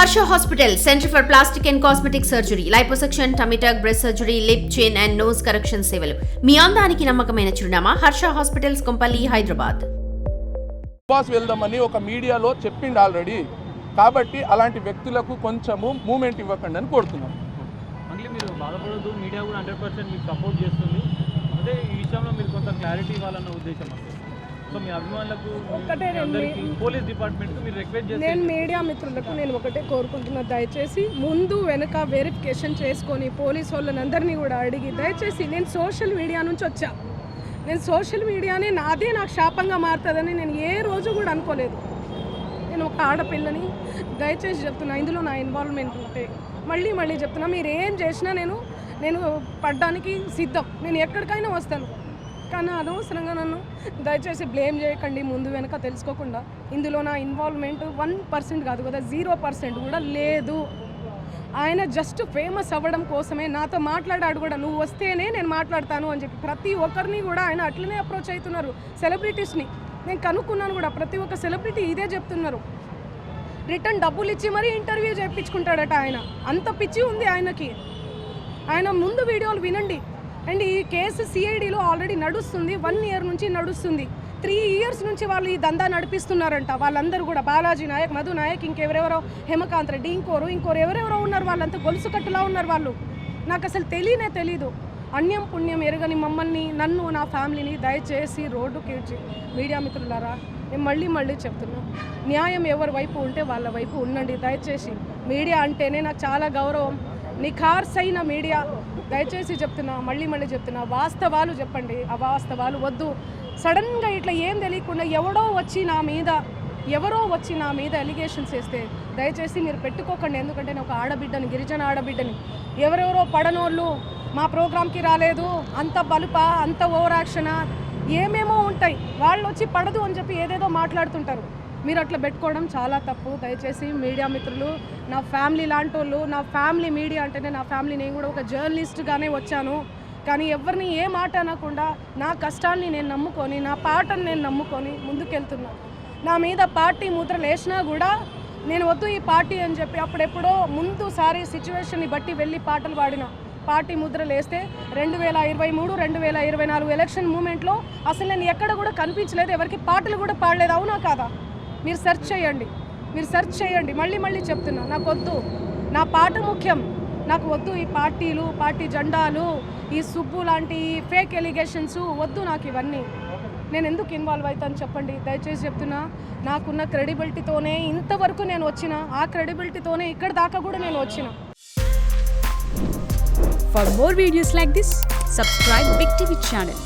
Harsha hospital, centre for plastic and cosmetic surgery, liposuction, tummy టక్, breast surgery, lip, చిన్ and nose correction సేవలు. మీ అందానికి నమ్మకమైన చిరునామా హర్ష హాస్పిటల్స్, కొంపల్లి, హైదరాబాద్. బాస్ వెళ్దామని ఒక మీడియాలో చెప్పిండు ఆల్రెడీ. కాబట్టి అలాంటి వ్యక్తులకు కొంచెము మూమెంట్ ఇవ్వకండి అని కోరుతున్నాను. అంటే మీరు బాధపడద్దు, మీడియా కూడా 100% మీకు సపోర్ట్ చేస్తుంది. అదే ఈ విషయంలో మీరు కొంత క్లారిటీ ఇవ్వాలన్న ఉద్దేశం వస్తుంది. సో మీ అభిమానులకు పోలీస్ డిపార్ట్మెంట్కి మీరు రిక్వెస్ట్ చేసి, నేను మీడియా మిత్రులకు నేను ఒకటే కోరుకుంటున్నా, దయచేసి ముందు వెనక వెరిఫికేషన్ చేసుకొని పోలీస్ వాళ్ళని కూడా అడిగి, దయచేసి నేను సోషల్ మీడియా నుంచి వచ్చా, నేను సోషల్ మీడియాని నాదే నాకు శాపంగా మారుతుందని నేను ఏ రోజు కూడా అనుకోలేదు. నేను ఒక ఆడపిల్లని, దయచేసి చెప్తున్నా, ఇందులో నా ఇన్వాల్వ్మెంట్ ఉంటే మళ్ళీ చెప్తున్నా, మీరు ఏం చేసినా నేను పడ్డానికి సిద్ధం, నేను ఎక్కడికైనా వస్తాను. కానీ అనవసరంగా నన్ను దయచేసి బ్లేమ్ చేయకండి ముందు వెనక తెలుసుకోకుండా. ఇందులో నా ఇన్వాల్వ్మెంట్ 1% కాదు కదా, 0% కూడా లేదు. ఆయన జస్ట్ ఫేమస్ అవ్వడం కోసమే నాతో మాట్లాడాడు కూడా, నువ్వు వస్తేనే నేను మాట్లాడతాను అని చెప్పి. ప్రతి ఒక్కరిని కూడా ఆయన అట్లనే అప్రోచ్ అవుతున్నారు, సెలబ్రిటీస్ని. నేను కనుక్కున్నాను కూడా, ప్రతి ఒక్క సెలబ్రిటీ ఇదే చెప్తున్నారు. రిటర్న్ డబ్బులు ఇచ్చి మరీ ఇంటర్వ్యూ చేయించుకుంటాడట ఆయన, అంత పిచ్చి ఉంది ఆయనకి. ఆయన ముందు వీడియోలు వినండి. అండ్ ఈ కేసు సిఐడిలో ఆల్రెడీ నడుస్తుంది, 1 year నుంచి నడుస్తుంది. 3 years నుంచి వాళ్ళు ఈ దందా నడిపిస్తున్నారంట. వాళ్ళందరూ కూడా బాలాజీ నాయక్, మధు నాయక్, ఇంకెవరెవరో, హేమకాంత్ రెడ్డి, ఇంకోరు ఎవరెవరో ఉన్నారు. వాళ్ళంతా గొలుసు కట్టులా ఉన్నారు వాళ్ళు. నాకు అసలు తెలీదు. అన్యం పుణ్యం ఎరగని మమ్మల్ని, నన్ను, నా ఫ్యామిలీని దయచేసి రోడ్డుకి ఇచ్చి, మీడియా మిత్రులారా నేను మళ్ళీ చెప్తున్నా, న్యాయం ఎవరి వైపు ఉంటే వాళ్ళ వైపు ఉండండి. దయచేసి మీడియా అంటేనే నాకు చాలా గౌరవం, నిఖార్సైన మీడియా. దయచేసి చెప్తున్నా, మళ్ళీ చెప్తున్నా, వాస్తవాలు చెప్పండి, అవాస్తవాలు వద్దు. సడన్గా ఇట్లా ఏం తెలియకుండా ఎవరో వచ్చి నా మీద ఎలిగేషన్స్ వేస్తే దయచేసి మీరు పెట్టుకోకండి. ఎందుకంటే నేను ఒక ఆడబిడ్డని, గిరిజన ఆడబిడ్డని. ఎవరెవరో పడనోళ్ళు మా ప్రోగ్రామ్కి రాలేదు, అంత బలుపా, అంత ఓవర్ యాక్షనా, ఏమేమో ఉంటాయి. వాళ్ళు వచ్చి పడదు అని చెప్పి ఏదేదో మాట్లాడుతుంటారు. మీరు అట్లా పెట్టుకోవడం చాలా తప్పు. దయచేసి మీడియా మిత్రులు, నా ఫ్యామిలీ లాంటి వాళ్ళు, నా ఫ్యామిలీ మీడియా అంటేనే నా ఫ్యామిలీ. నేను కూడా ఒక జర్నలిస్ట్గానే వచ్చాను, కానీ ఎవరిని ఏ మాట అనకుండా నా కష్టాన్ని నేను నమ్ముకొని, నా పాటను నేను నమ్ముకొని ముందుకెళ్తున్నా. నా మీద పార్టీ ముద్రలు వేసినా కూడా నేను వద్దు ఈ పార్టీ అని చెప్పి అప్పుడెప్పుడో ముందుసారి సిచ్యువేషన్ని బట్టి వెళ్ళి పాటలు పాడిన. పార్టీ ముద్రలు వేస్తే 2023, 2024 ఎలక్షన్ మూమెంట్లో అసలు నేను ఎక్కడ కూడా కనిపించలేదు, ఎవరికి పాటలు కూడా పాడలేదు. అవునా కాదా? మీరు సెర్చ్ చేయండి. మళ్ళీ చెప్తున్నా, నాకు వద్దు, నా పాట ముఖ్యం. నాకు వద్దు ఈ పార్టీలు, పార్టీ జెండాలు, ఈ సుబ్బు లాంటి ఫేక్ ఎలిగేషన్స్ వద్దు నాకు ఇవన్నీ. నేను ఎందుకు ఇన్వాల్వ్ అవుతాను చెప్పండి. దయచేసి చెప్తున్నా, నాకున్న క్రెడిబిలిటీతోనే ఇంతవరకు నేను వచ్చిన, ఆ క్రెడిబిలిటీతోనే ఇక్కడ దాకా కూడా నేను వచ్చిన. For more videos like this, subscribe Big TV channel.